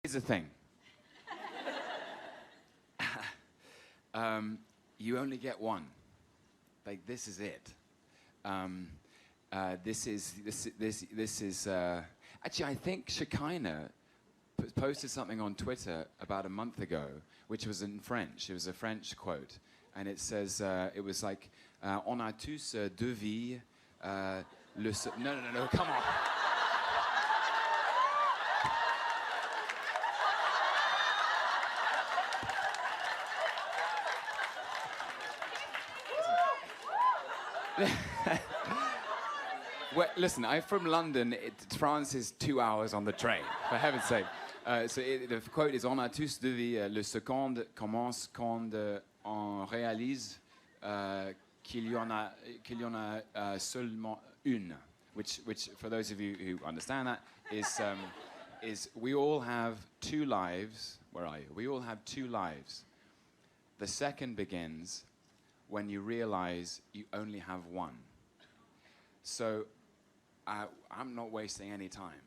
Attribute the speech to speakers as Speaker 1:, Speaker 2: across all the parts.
Speaker 1: Here's the thing. You only get one. Like, this is it. This is. Actually, I think Shekinah posted something on Twitter about a month ago, which was in French. It was a French quote, and it says it was like, "On a tous deux vies." No, come on. Well, listen, I'm from London. France is 2 hours on the train, for heaven's sake. The quote is, "On a tous deux vies. Le second commence quand on réalise qu'il y en a seulement une." Which, for those of you who understand that, is we all have two lives. Where are you? We all have two lives. The second begins when you realize you only have one. So I'm not wasting any time.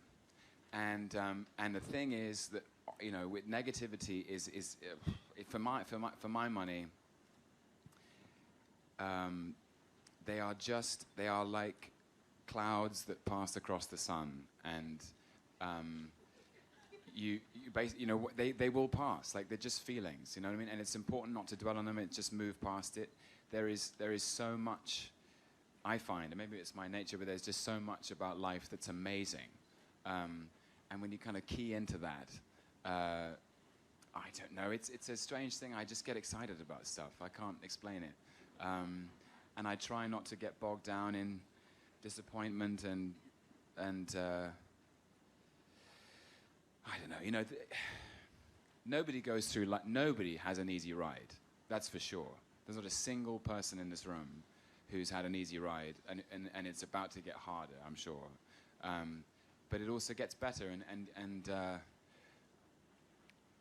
Speaker 1: And the thing is that, you know, with negativity is for my money, they are like clouds that pass across the sun, and you know, they will pass. Like, they're just feelings, you know what I mean? And it's important not to dwell on them and just move past it. There is so much, I find, and maybe it's my nature, but there's just so much about life that's amazing. And when you kind of key into that, I don't know, it's a strange thing. I just get excited about stuff. I can't explain it. And I try not to get bogged down in disappointment and I don't know, you know, nobody goes through, like, nobody has an easy ride. That's for sure. There's not a single person in this room who's had an easy ride, and it's about to get harder, I'm sure. But it also gets better, and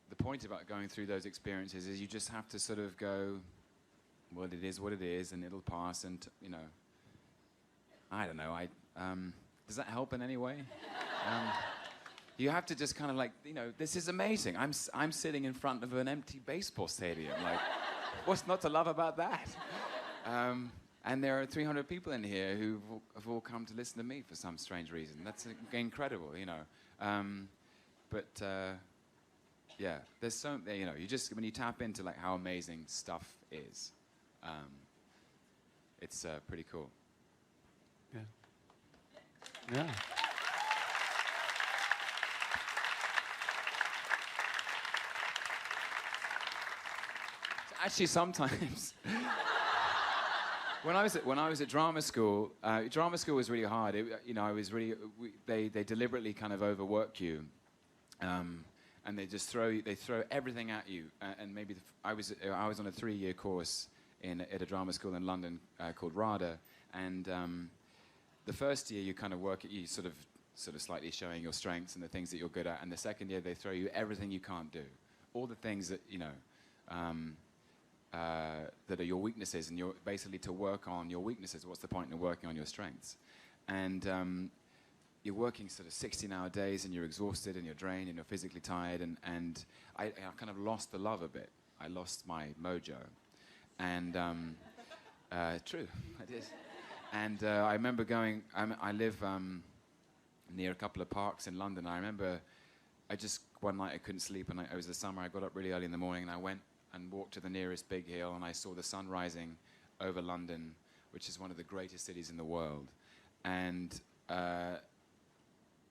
Speaker 1: the point about going through those experiences is you just have to sort of go, well, it is what it is, and it'll pass, and, you know, I don't know, does that help in any way? You have to just kind of, like, you know, this is amazing. I'm sitting in front of an empty baseball stadium, like, what's not to love about that? And there are 300 people in here who have all come to listen to me for some strange reason. That's incredible, you know. Yeah, there's so, you know, you just, when you tap into, like, how amazing stuff is, it's pretty cool.
Speaker 2: Yeah. Yeah.
Speaker 1: Actually, sometimes when I was at drama school was really hard. You know, they deliberately kind of overwork you, and they just throw everything at you. And maybe I was on a 3-year course at a drama school in London called RADA, and the first year you kind of work at you sort of slightly showing your strengths and the things that you're good at, and the second year they throw you everything you can't do, all the things that, you know. That are your weaknesses, and you're basically to work on your weaknesses. What's the point in working on your strengths? And you're working sort of 16-hour days, and you're exhausted, and you're drained, and you're physically tired, and I kind of lost the love a bit. I lost my mojo. And true, I did. And I remember going, I live near a couple of parks in London. I remember one night I couldn't sleep, and it was the summer. I got up really early in the morning, and I went and walked to the nearest big hill, and I saw the sun rising over London, which is one of the greatest cities in the world. And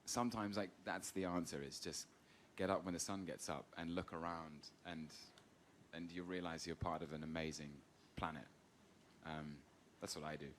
Speaker 1: sometimes, like, that's the answer, is just get up when the sun gets up and look around, and you realize you're part of an amazing planet. That's what I do.